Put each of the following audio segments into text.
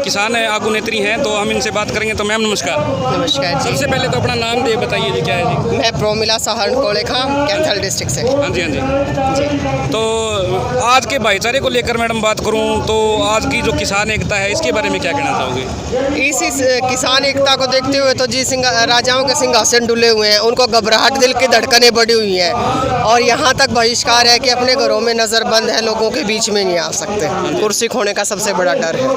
किसान आगू नेत्री हैं, तो हम इनसे बात करेंगे। तो मैम नमस्कार। नमस्कार जी। सबसे पहले तो अपना नाम दे बताइए जी, क्या है जी? मैं प्रोमिला सहारण कोलेखा, कैंथल डिस्ट्रिक्ट से। हाँ जी, हाँ जी। जी, तो आज के भाईचारे को लेकर मैडम बात करूं तो आज की जो किसान एकता है इसके बारे में क्या कहना चाहोगे? इस किसान एकता को देखते हुए तो जी राजाओं के सिंहासन डुले हुए हैं, उनको घबराहट, दिल की धड़कनें बढ़ी हुई हैं और यहाँ तक बहिष्कार है कि अपने घरों में नज़रबंद है, लोगों के बीच में नहीं आ सकते। कुर्सी खोने का सबसे बड़ा डर है।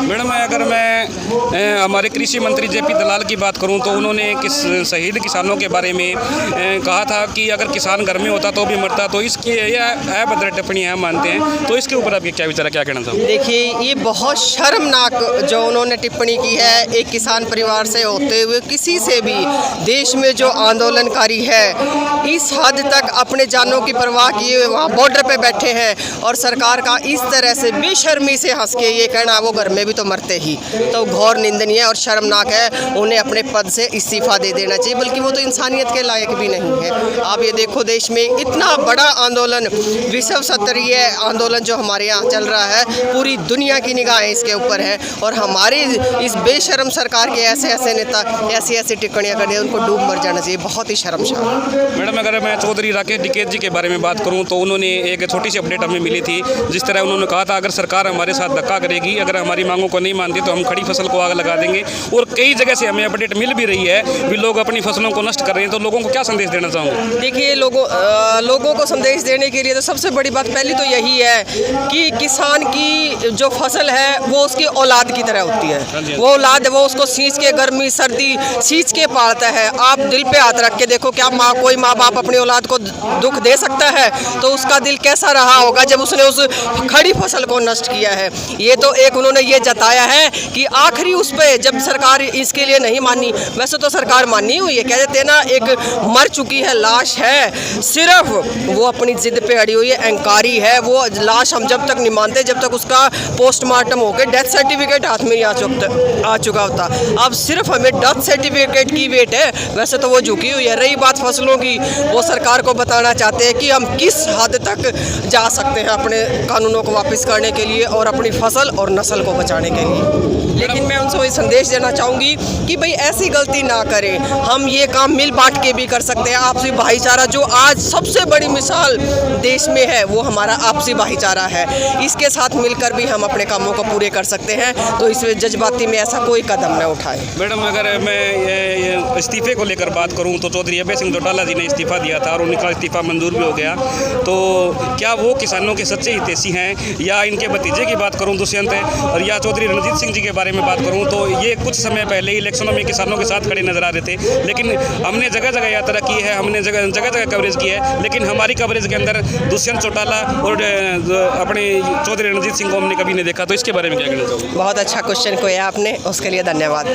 मैडम अगर मैं हमारे कृषि मंत्री जेपी दलाल की बात करूं तो उन्होंने शहीद किसानों के बारे में कहा था कि अगर किसान घर में होता तो भी मरता, तो इसकी यह अभद्र टिप्पणी हम मानते हैं, तो इसके ऊपर आपके क्या विचार है, क्या कहना चाहोगे? देखिए, ये बहुत शर्मनाक जो उन्होंने टिप्पणी की है। एक किसान परिवार से होते हुए किसी से भी देश में जो आंदोलनकारी है इस हद तक अपने जानों की परवाह किए हुए वहाँ बॉर्डर पे बैठे हैं और सरकार का इस तरह से बेशर्मी से हंस के ये कहना वो घर में भी तो मरते ही, तो घोर निंदनीय और शर्मनाक है। उन्हें अपने पद से इस्तीफा दे देना चाहिए, बल्कि वो तो इंसानियत के लायक भी नहीं है। आप ये देखो, देश में इतना बड़ा आंदोलन, विश्व स्तरीय आंदोलन जो हमारे यहाँ चल रहा है, पूरी दुनिया की निगाहें इसके ऊपर है और हमारी इस बेशर्म सरकार के ऐसे ऐसे नेता ऐसी ऐसी टिप्पणियाँ करने, उनको डूब मर जाना चाहिए। बहुत ही शर्मशार। मैडम अगर मैं चौधरी राकेश टिकैत जी के बारे में बात करूं तो उन्होंने एक छोटी सी अपडेट हमें मिली थी, जिस तरह उन्होंने कहा था अगर सरकार हमारे साथ धक्का करेगी, अगर हमारी मांगों को नहीं मानती तो हम खड़ी फसल को आग लगा देंगे। और कई जगह से हमें अपडेट मिल भी रही है भी लोग अपनी फसलों को नष्ट कर रहे हैं, तो लोगों को क्या संदेश देना चाहूँगा? देखिए, लोगों को संदेश देने के लिए तो सबसे बड़ी बात पहली तो यही है कि किसान की जो फसल है वो उसकी औलाद की तरह होती है। वो औलाद है, वो उसको सींच के गर्मी सर्दी सींच के पालता है। आप दिल पे हाथ रख के देखो, क्या कोई माँ बाप अपनी औलाद को दुख दे सकता है? तो उसका दिल कैसा रहा होगा जब उसने उस खड़ी फसल को नष्ट किया है। ये तो एक उन्होंने ये जताया है कि आखिरी उस पे जब सरकार इसके लिए नहीं मानी, वैसे तो सरकार मानी हुई है, कह देते हैं ना, एक मर चुकी है लाश है, सिर्फ वो अपनी जिद पे अड़ी हुई है, अहंकारी है। वो लाश हम जब तक नहीं मानते जब तक उसका पोस्टमार्टम होकर डेथ सर्टिफिकेट हाथ में नहीं आ चुका होता। अब सिर्फ हमें डेथ सर्टिफिकेट की वेट है, वैसे तो वो झुकी हुई है। रही बात फसलों की, वो सरकार को बताना चाहते हैं कि हम किस हद तक जा सकते हैं अपने कानूनों को वापस करने के लिए और अपनी फसल और नस्ल को बचाने के लिए। लेकिन मैं उनसे वही संदेश देना चाहूँगी कि भाई ऐसी गलती ना करें। हम ये काम मिल बांट के भी कर सकते हैं। आपसी भाईचारा जो आज सबसे बड़ी मिसाल देश में है वो हमारा आपसी भाईचारा है। इसके साथ मिलकर भी हम अपने कामों को पूरे कर सकते हैं, तो इस जज्बाती में ऐसा कोई कदम न उठाएं। मैडम अगर मैं इस्तीफे को लेकर बात करूं तो चौधरी अभय सिंह चौटाला जी ने इस्तीफा दिया था और उनका इस्तीफा मंजूर भी हो गया, तो क्या वो किसानों के सच्चे हितैषी हैं? या इनके भतीजे की बात करूं दुष्यंत है, और या चौधरी रणजीत सिंह जी के बारे में बात करूं तो ये कुछ समय पहले ही इलेक्शनों में किसानों के साथ खड़े नजर आ रहे थे, लेकिन हमने जगह जगह यात्रा की है, हमने जगह जगह कवरेज की है, लेकिन हमारी कवरेज के अंदर दुष्यंत चौटाला और अपने चौधरी रणजीत सिंह को हमने कभी नहीं देखा, तो इसके बारे में क्या कहना चाहोगे? बहुत अच्छा क्वेश्चन किया आपने, उसके लिए धन्यवाद।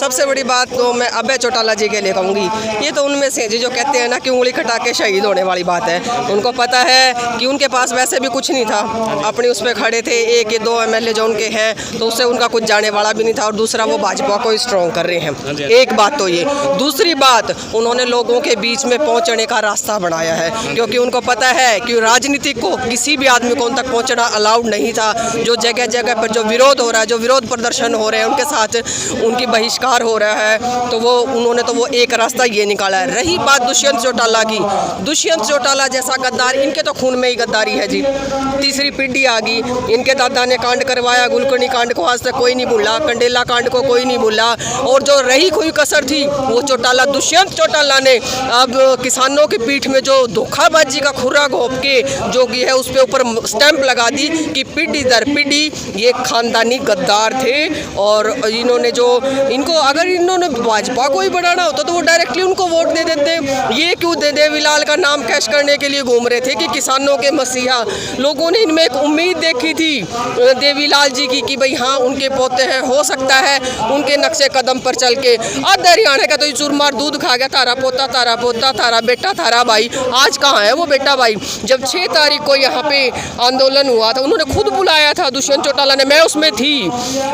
सबसे बड़ी बात तो मैं अभय चौटाला जी के लिए कहूँगी, ये तो उनमें से जी जो कहते हैं ना कि उंगली कटा के शहीद होने वाली बात है। उनको पता है कि उनके पास वैसे भी कुछ नहीं था, अपनी उस पर खड़े थे। एक या दो MLA जो उनके हैं तो उससे उनका कुछ जाने वाला भी नहीं था, और दूसरा वो भाजपा को स्ट्रॉन्ग कर रहे हैं। एक बात तो ये, दूसरी बात उन्होंने लोगों के बीच में पहुंचने का रास्ता बनाया है, क्योंकि उनको पता है कि राजनीति को किसी भी आदमी को उन तक पहुंचना अलाउड नहीं था। जो जगह जगह पर जो विरोध हो रहा है, जो विरोध प्रदर्शन हो रहे हैं, उनके साथ उनकी बहिष्कार हो रहा है, तो वो उन्होंने तो वो एक रास्ता ये निकाला है। रही बात दुष्यंत चौटाला की, दुष्यंत चौटाला जैसा गद्दार, इनके तो खून में ही गद्दारी है जी। तीसरी पीढ़ी आ गई, इनके दादा ने कांड करवाया, गुलकर्णी कांड को आज तक कोई नहीं भूला, कंडेला कांड को कोई नहीं भूला, और जो रही कोई कसर थी वो चौटाला, दुष्यंत चौटाला ने अब किसानों की पीठ में जो धोखाबाजी का खुरा घोंप के जो की है उस पे ऊपर स्टैंप लगा दी कि पीढ़ी दर पीढ़ी ये खानदानी गद्दार थे। और इन्होंने जो इनको अगर इन्होंने भाजपा को ही बढ़ाना होता तो वो डायरेक्टली उनको वोट दे देते। ये क्यों देवीलाल का नाम कैश करने के लिए घूम रहे थे कि किसानों के मसीहा। लोगों ने इनमें एक उम्मीद देखी थी देवीलाल जी की कि भाई हाँ उनके पोते हैं, हो सकता है उनके नक्शे कदम पर चल के। आज हरियाणा का तो ये चूरमार दूध खा गया, तारा पोता तारा बेटा तारा भाई। आज कहाँ है वो बेटा भाई? जब 6 तारीख को यहाँ पे आंदोलन हुआ था, उन्होंने खुद बुलाया था दुष्यंत चौटाला ने, मैं उसमें थी।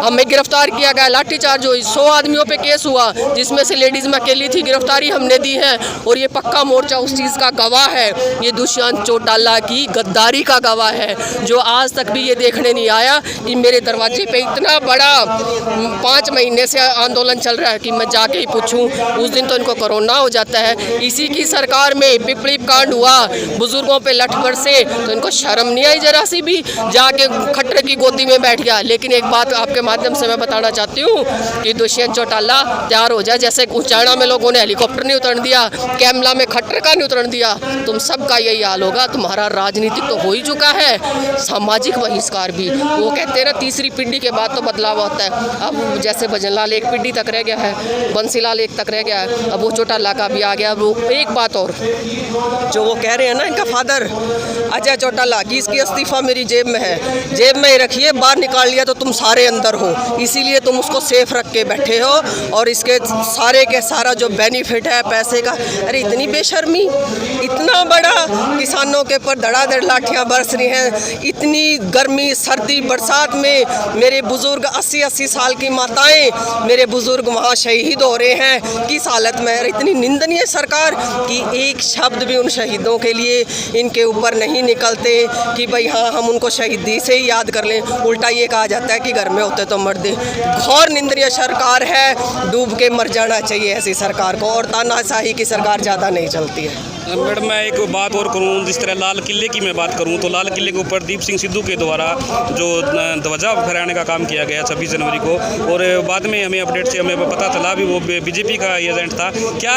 हमें गिरफ्तार किया गया, लाठीचार्ज हुई, 100 आदमियों पे केस हुआ, जिसमें से लेडीज में अकेली थी। गिरफ्तारी हमने दी है और ये पक्का मोर्चा उस चीज़ का गवाह है। ये दुष्यंत चौटाला की गद्दारी का गवाह है, जो आज तक भी ये देखने नहीं आया कि मेरे दरवाजे पे इतना बड़ा 5 महीने से आंदोलन चल रहा है कि मैं जाके ही पूछूं, उस दिन तो इनको कोरोना हो जाता है। इसी की सरकार में पिपली कांड हुआ, बुजुर्गों पे लठ बरसे, तो इनको शर्म नहीं आई जरा सी भी, जाके खट्टर की गोदी में बैठ गया। लेकिन एक बात आपके माध्यम से मैं बताना चाहती हूँ कि दुष्यंत चौटाला तैयार हो जाए, जैसे उचाणा में लोगों ने हेलीकॉप्टर नहीं उतरन दिया, कैमला में खट्टर का नहीं उतरन दिया, तुम सबका यही हाल होगा। तुम्हारा राजनीतिक तो हो ही चुका है, सामाजिक बहिष्कार भी। वो कहते हैं ना, तीसरी पीढ़ी के बाद तो बदलाव होता है। अब जैसे भजनलाल एक पीढ़ी तक रह गया है, बंसीलाल एक तक रह गया है, अब वो चौटाला का भी आ गया। वो एक बात और जो वो कह रहे हैं ना, इनका फादर अजय चौटाला कि इसकी इस्तीफा मेरी जेब में है, जेब में ही रखिए, बाहर निकाल लिया तो तुम सारे अंदर हो, इसीलिए तुम उसको सेफ रख के बैठे हो। और इसके सारे के सारा जो बेनिफिट है पैसे का, अरे इतनी बेशर्मी, इतना बड़ा किसानों के ऊपर धड़ाधड़ लाठियां बरस रही हैं, इतनी गर्मी सर्दी बरसात में मेरे बुजुर्ग 80-80 साल की माताएं, मेरे बुजुर्ग वहाँ शहीद हो रहे हैं, किस हालत में। इतनी निंदनीय सरकार कि एक शब्द भी उन शहीदों के लिए इनके ऊपर नहीं निकलते कि भाई हाँ हम उनको शहीदी से ही याद कर लें। उल्टा ये कहा जाता है कि घर में होते तो मर दे। घोर निंदनीय सरकार है, डूब के मर जाना चाहिए ऐसी सरकार को, और तानाशाही की सरकार ज़्यादा नहीं चलती है। मैडम मैं एक बात और करूं, जिस तरह लाल किले की मैं बात करूं तो लाल किले के ऊपर दीप सिंह सिद्धू के द्वारा जो ध्वजा फहराने का काम किया गया 26 जनवरी को, और बाद में हमें अपडेट से हमें पता चला भी वो बीजेपी का एजेंट था। क्या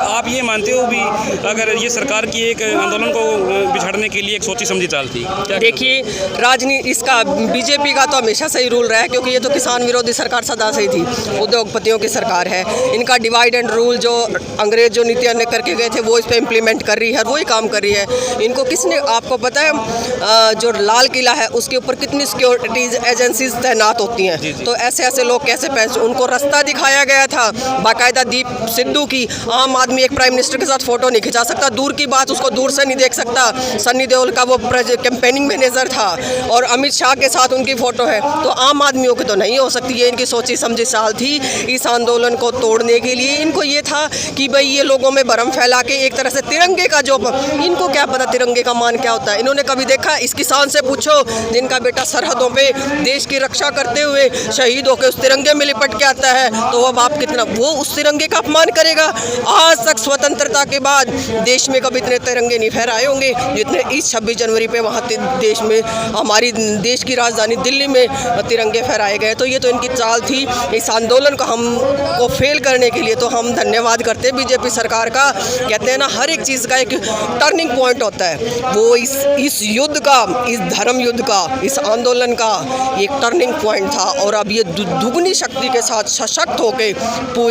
आप ये मानते हो भी अगर ये सरकार की एक आंदोलन को बिछाड़ने के लिए एक सोची समझी चाल थी? देखिए, राजनीति इसका बीजेपी का तो हमेशा सही रूल रहा है, क्योंकि ये तो किसान विरोधी सरकार सदा से ही थी, उद्योगपतियों की सरकार है। इनका डिवाइड एंड रूल जो अंग्रेज जो नीतियाँ करके गए थे वो इस पर इम्प्लीमेंट कर रही है, वही काम कर रही है। इनको किसने, आपको पता है जो लाल किला है उसके ऊपर कितनी सिक्योरिटीज एजेंसीज तैनात होती हैं? तो ऐसे ऐसे लोग कैसे पहचान, उनको रास्ता दिखाया गया था बाकायदा। दीप सिद्धू की आम आदमी एक प्राइम मिनिस्टर के साथ फोटो नहीं खिंचा सकता, दूर की बात उसको दूर से नहीं देख सकता। सन्नी देओल का वो कैंपेनिंग मैनेजर था और अमित शाह के साथ उनकी फोटो है, तो आम आदमियों की तो नहीं हो सकती। ये इनकी सोची समझी चाल थी इस आंदोलन को तोड़ने के लिए। इनको ये था कि भाई ये लोगों में भरम फैला के एक तरह से तिरंगे का जो, इनको क्या पता तिरंगे का मान क्या होता है। इन्होंने कभी देखा? इस किसान से पूछो जिनका बेटा सरहदों पे देश की रक्षा करते हुए शहीद होकर उस तिरंगे में लिपट के आता है, तो अब आप कितना वो उस तिरंगे का अपमान करेगा? आज तक स्वतंत्रता के बाद देश में कभी इतने तिरंगे नहीं फहराए होंगे जितने इस 26 जनवरी पे वहाँ देश में, हमारी देश की राजधानी दिल्ली में तिरंगे फहराए गए। तो ये तो इनकी चाल थी। इस आंदोलन को हमको फेल करने के लिए तो हम धन्यवाद करते हैं बीजेपी सरकार का। कहते हैं ना, हर एक चीज़ का एक टर्निंग पॉइंट होता है, वो इस युद्ध का, इस धर्म युद्ध का, इस आंदोलन का एक टर्निंग पॉइंट था। और अब ये दुगनी शक्ति के साथ सशक्त होके,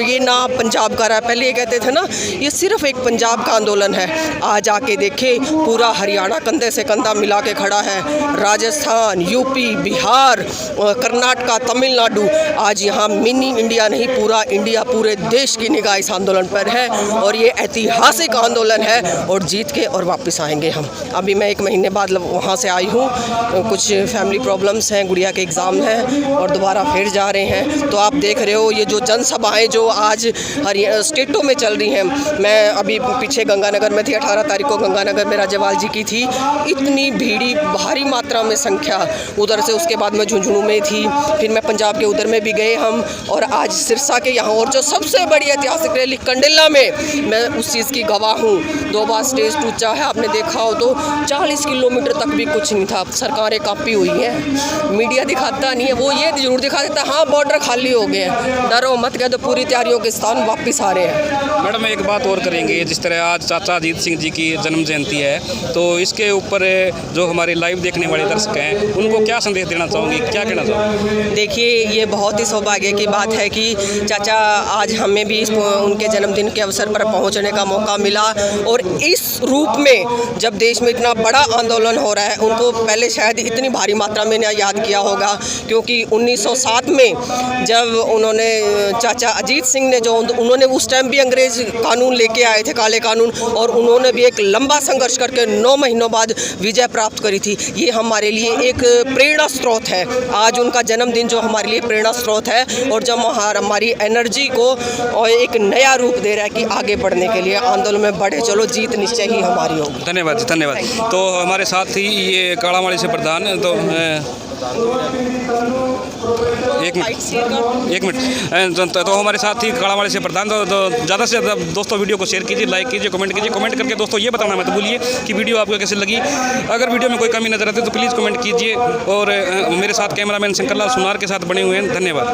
ये ना पंजाब का रहा, पहले ये कहते थे ना ये सिर्फ एक पंजाब का आंदोलन है, आज आके देखे पूरा हरियाणा कंधे से कंधा मिला के खड़ा है, राजस्थान, यूपी, बिहार, कर्नाटका, तमिलनाडु, आज यहाँ मिनी इंडिया नहीं पूरा इंडिया, पूरे देश की निगाह इस आंदोलन पर है। और ये ऐतिहासिक आंदोलन है और जीत के और वापस आएंगे हम। अभी मैं 1 महीने बाद वहाँ से आई हूँ, कुछ फैमिली प्रॉब्लम्स हैं, गुड़िया के एग्ज़ाम हैं और दोबारा फिर जा रहे हैं। तो आप देख रहे हो ये जो जनसभाएं जो आज स्टेटों में चल रही हैं, मैं अभी पीछे गंगानगर में थी, 18 तारीख को गंगानगर में राज्यपाल जी की थी, इतनी भीड़ी भारी मात्रा में संख्या उधर से, उसके बाद मैं झुंझुनू में थी, फिर मैं पंजाब के उधर में भी गए हम, और आज सिरसा के यहाँ, और जो सबसे बड़ी ऐतिहासिक रैली कंडिला में, मैं उस चीज़ की गवाह हूँ। 2 बार स्टेज टूटा है, आपने देखा हो तो 40 किलोमीटर तक भी कुछ नहीं था। सरकारें काँपी हुई हैं, मीडिया दिखाता नहीं है, वो ये जरूर दिखा देता है हाँ बॉर्डर खाली हो गए हैं, डरो मत, कह दो पूरी तैयारियों के स्थान वापस आ रहे हैं। मैडम एक बात और करेंगे, जिस तरह आज चाचा अजीत सिंह जी की जन्म जयंती है, तो इसके ऊपर जो हमारे लाइव देखने वाले दर्शक हैं उनको क्या संदेश देना चाहूँगी, क्या कहना चाहूँगी? देखिए, ये बहुत ही सौभाग्य की बात है कि चाचा आज हमें भी उनके जन्मदिन के अवसर पर पहुंचने का मौका मिला, और इस रूप में जब देश में इतना बड़ा आंदोलन हो रहा है, उनको पहले शायद इतनी भारी मात्रा में याद किया होगा, क्योंकि 1907 में जब उन्होंने चाचा अजीत सिंह ने जो उन्होंने उस टाइम भी अंग्रेज कानून लेके आए थे, काले कानून, और उन्होंने भी एक लंबा संघर्ष करके 9 महीनों बाद विजय प्राप्त करी थी। ये हमारे लिए एक प्रेरणा स्रोत है। आज उनका जन्मदिन जो हमारे लिए प्रेरणा स्रोत है, और जब हमारी एनर्जी को और एक नया रूप दे रहा है कि आगे बढ़ने के लिए आंदोलन में बढ़े चलो, जीत निश्चय ही हमारी होगी। धन्यवाद, धन्यवाद। तो हमारे साथ ही ये काड़ामाली से प्रधान तो एक मिनट तो हमारे साथ ही कालावाड़ी से प्रधान तो ज़्यादा से ज़्यादा दोस्तों वीडियो को शेयर कीजिए, लाइक कीजिए, कमेंट करके दोस्तों ये बताना मत भूलिए कि वीडियो आपको कैसे लगी। अगर वीडियो में कोई कमी नजर आती है तो प्लीज़ कमेंट कीजिए। और मेरे साथ कैमरामैन शंकर लाल सुनार के साथ बने हुए हैं। धन्यवाद।